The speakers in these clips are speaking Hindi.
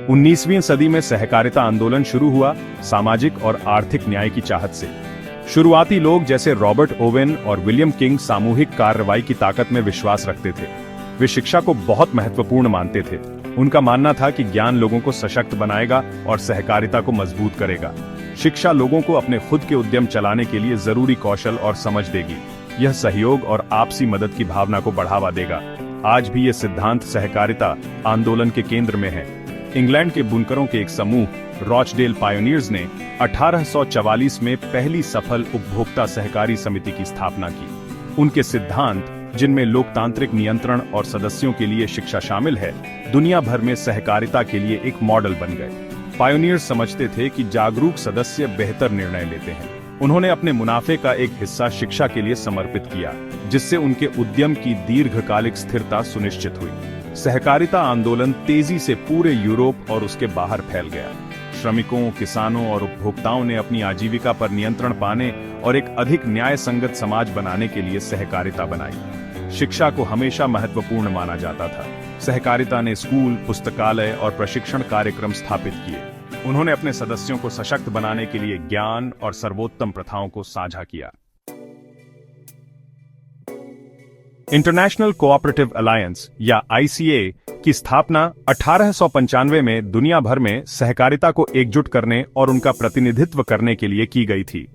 19वीं सदी में सहकारिता आंदोलन शुरू हुआ सामाजिक और आर्थिक न्याय की चाहत से। शुरुआती लोग जैसे रॉबर्ट ओवेन और विलियम किंग सामूहिक कार्रवाई की ताकत में विश्वास रखते थे। वे शिक्षा को बहुत महत्वपूर्ण मानते थे। उनका मानना था कि ज्ञान लोगों को सशक्त बनाएगा और सहकारिता को मजबूत करेगा। शिक्षा लोगों को अपने खुद के उद्यम चलाने के लिए जरूरी कौशल और समझ देगी। यह सहयोग और आपसी मदद की भावना को बढ़ावा देगा। आज भी यह सिद्धांत सहकारिता आंदोलन के केंद्र में है। इंग्लैंड के बुनकरों के एक समूह रॉचडेल पायोनियर्स ने 1844 में पहली सफल उपभोक्ता सहकारी समिति की स्थापना की। उनके सिद्धांत, जिनमें लोकतांत्रिक नियंत्रण और सदस्यों के लिए शिक्षा शामिल है, दुनिया भर में सहकारिता के लिए एक मॉडल बन गए। पायोनियर्स समझते थे कि जागरूक सदस्य बेहतर निर्णय लेते हैं। उन्होंने अपने मुनाफे का एक हिस्सा शिक्षा के लिए समर्पित किया, जिससे उनके उद्यम की दीर्घकालिक स्थिरता सुनिश्चित हुई। सहकारिता आंदोलन तेजी से पूरे यूरोप और उसके बाहर फैल गया। श्रमिकों, किसानों और उपभोक्ताओं ने अपनी आजीविका पर नियंत्रण पाने और एक अधिक न्याय संगत समाज बनाने के लिए सहकारिता बनाई। शिक्षा को हमेशा महत्वपूर्ण माना जाता था। सहकारिता ने स्कूल, पुस्तकालय और प्रशिक्षण कार्यक्रम स्थापित किए। उन्होंने अपने सदस्यों को सशक्त बनाने के लिए ज्ञान और सर्वोत्तम प्रथाओं को साझा किया। इंटरनेशनल कोऑपरेटिव अलायंस या आईसीए की स्थापना 1895 में दुनिया भर में सहकारिता को एकजुट करने और उनका प्रतिनिधित्व करने के लिए की गई थी।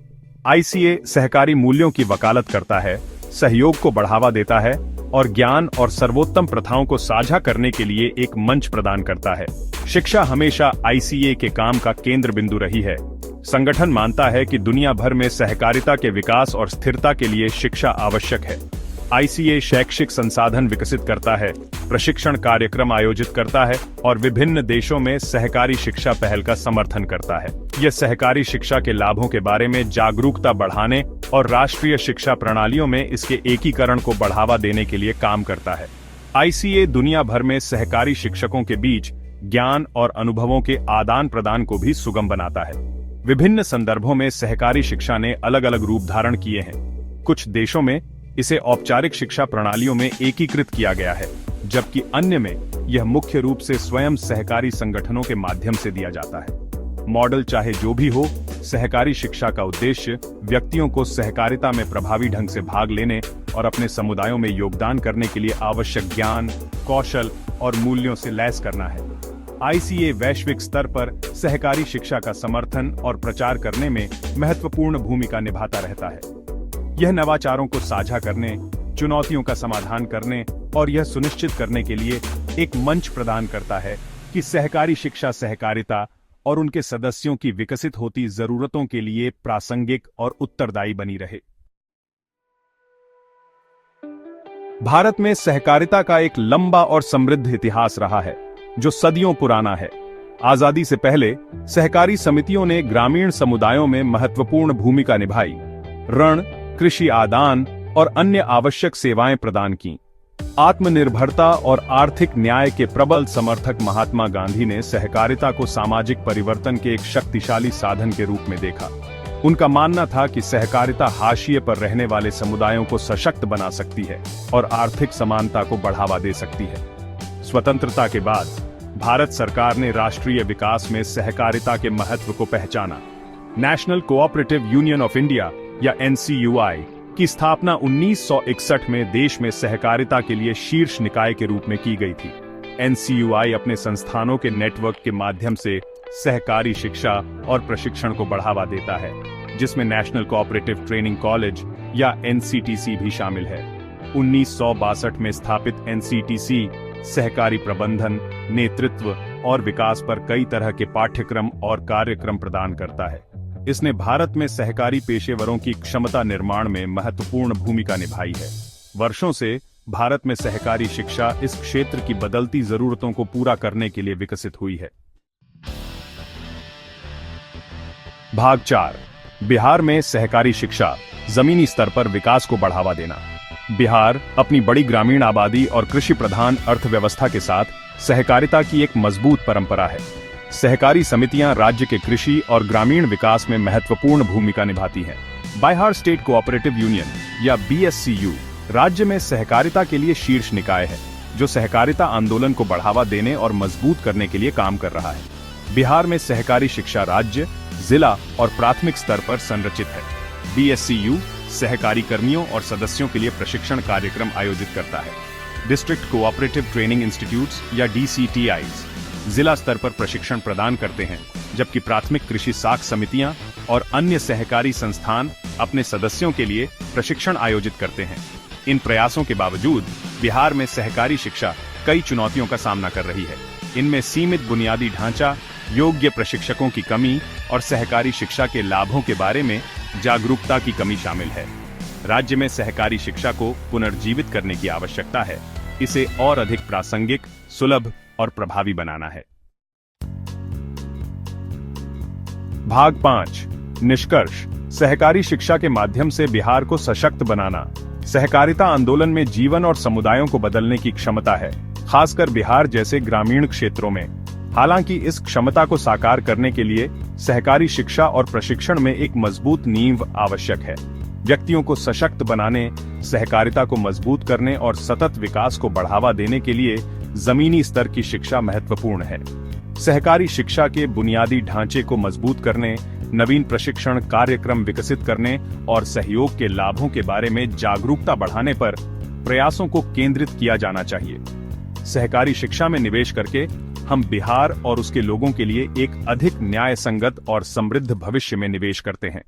आईसीए सहकारी मूल्यों की वकालत करता है, सहयोग को बढ़ावा देता है और ज्ञान और सर्वोत्तम प्रथाओं को साझा करने के लिए एक मंच प्रदान करता है। शिक्षा हमेशा आईसीए के काम का केंद्र बिंदु रही है। संगठन मानता है कि दुनिया भर में सहकारिता के विकास और स्थिरता के लिए शिक्षा आवश्यक है। आईसीए शैक्षिक संसाधन विकसित करता है, प्रशिक्षण कार्यक्रम आयोजित करता है और विभिन्न देशों में सहकारी शिक्षा पहल का समर्थन करता है। यह सहकारी शिक्षा के लाभों के बारे में जागरूकता बढ़ाने और राष्ट्रीय शिक्षा प्रणालियों में इसके एकीकरण को बढ़ावा देने के लिए काम करता है। आईसीए दुनिया भर में सहकारी शिक्षकों के बीच ज्ञान और अनुभवों के आदान प्रदान को भी सुगम बनाता है। विभिन्न संदर्भों में सहकारी शिक्षा ने अलग अलग रूप धारण किए हैं। कुछ देशों में इसे औपचारिक शिक्षा प्रणालियों में एकीकृत किया गया है, जबकि अन्य में यह मुख्य रूप से स्वयं सहकारी संगठनों के माध्यम से दिया जाता है। मॉडल चाहे जो भी हो, सहकारी शिक्षा का उद्देश्य व्यक्तियों को सहकारिता में प्रभावी ढंग से भाग लेने और अपने समुदायों में योगदान करने के लिए आवश्यक ज्ञान, कौशल और मूल्यों से लैस करना है। आईसीए वैश्विक स्तर पर सहकारी शिक्षा का समर्थन और प्रचार करने में महत्वपूर्ण भूमिका निभाता रहता है। यह नवाचारों को साझा करने, चुनौतियों का समाधान करने और यह सुनिश्चित करने के लिए एक मंच प्रदान करता है कि सहकारी शिक्षा सहकारिता और उनके सदस्यों की विकसित होती जरूरतों के लिए प्रासंगिक और उत्तरदायी बनी रहे। भारत में सहकारिता का एक लंबा और समृद्ध इतिहास रहा है, जो सदियों पुराना है। आजादी से पहले सहकारी समितियों ने ग्रामीण समुदायों में महत्वपूर्ण भूमिका निभाई। ऋण, कृषि आदान और अन्य आवश्यक सेवाएं प्रदान की। आत्मनिर्भरता और आर्थिक न्याय के प्रबल समर्थक महात्मा गांधी ने सहकारिता को सामाजिक परिवर्तन के एक शक्तिशाली साधन के रूप में देखा। उनका मानना था कि सहकारिता हाशिए पर रहने वाले समुदायों को सशक्त बना सकती है और आर्थिक समानता को बढ़ावा दे सकती है। स्वतंत्रता के बाद भारत सरकार ने राष्ट्रीय विकास में सहकारिता के महत्व को पहचाना। National cooperative union of India या एनसीयूआई की स्थापना 1961 में देश में सहकारिता के लिए शीर्ष निकाय के रूप में की गई थी। एनसीयूआई अपने संस्थानों के नेटवर्क के माध्यम से सहकारी शिक्षा और प्रशिक्षण को बढ़ावा देता है, जिसमें नेशनल कोऑपरेटिव ट्रेनिंग कॉलेज या एनसीटीसी भी शामिल है। 1962 में स्थापित एनसीटीसी सहकारी प्रबंधन, नेतृत्व और विकास पर कई तरह के पाठ्यक्रम और कार्यक्रम प्रदान करता है। इसने भारत में सहकारी पेशेवरों की क्षमता निर्माण में महत्वपूर्ण भूमिका निभाई है। वर्षों से भारत में सहकारी शिक्षा इस क्षेत्र की बदलती जरूरतों को पूरा करने के लिए विकसित हुई है। भाग 4, बिहार में सहकारी शिक्षा, जमीनी स्तर पर विकास को बढ़ावा देना। बिहार अपनी बड़ी ग्रामीण आबादी और कृषि प्रधान अर्थव्यवस्था के साथ सहकारिता की एक मजबूत परंपरा है। सहकारी समितियां राज्य के कृषि और ग्रामीण विकास में महत्वपूर्ण भूमिका निभाती हैं। बिहार स्टेट कोऑपरेटिव यूनियन या बीएससीयू राज्य में सहकारिता के लिए शीर्ष निकाय है। जो सहकारिता आंदोलन को बढ़ावा देने और मजबूत करने के लिए काम कर रहा है। बिहार में सहकारी शिक्षा राज्य, जिला और प्राथमिक स्तर पर संरचित है। BSCU सहकारी कर्मियों और सदस्यों के लिए प्रशिक्षण कार्यक्रम आयोजित करता है। डिस्ट्रिक्ट कोऑपरेटिव ट्रेनिंग इंस्टीट्यूट्स या DCTIs जिला स्तर पर प्रशिक्षण प्रदान करते हैं, जबकि प्राथमिक कृषि साख समितियां और अन्य सहकारी संस्थान अपने सदस्यों के लिए प्रशिक्षण आयोजित करते हैं। इन प्रयासों के बावजूद बिहार में सहकारी शिक्षा कई चुनौतियों का सामना कर रही है। इनमें सीमित बुनियादी ढांचा, योग्य प्रशिक्षकों की कमी और सहकारी शिक्षा के लाभों के बारे में जागरूकता की कमी शामिल है। राज्य में सहकारी शिक्षा को पुनर्जीवित करने की आवश्यकता है। इसे और अधिक प्रासंगिक, सुलभ और प्रभावी बनाना है। भाग 5 निष्कर्ष। सहकारी शिक्षा के माध्यम से बिहार को सशक्त बनाना। सहकारिता आंदोलन में जीवन और समुदायों को बदलने की क्षमता है, खासकर बिहार जैसे ग्रामीण क्षेत्रों में। हालांकि इस क्षमता को साकार करने के लिए सहकारी शिक्षा और प्रशिक्षण में एक मजबूत नींव आवश्यक है। व्यक्तियों को सशक्त बनाने, सहकारिता को मजबूत करने और सतत विकास को बढ़ावा देने के लिए जमीनी स्तर की शिक्षा महत्वपूर्ण है। सहकारी शिक्षा के बुनियादी ढांचे को मजबूत करने, नवीन प्रशिक्षण कार्यक्रम विकसित करने और सहयोग के लाभों के बारे में जागरूकता बढ़ाने पर प्रयासों को केंद्रित किया जाना चाहिए। सहकारी शिक्षा में निवेश करके हम बिहार और उसके लोगों के लिए एक अधिक न्याय संगत और समृद्ध भविष्य में निवेश करते हैं।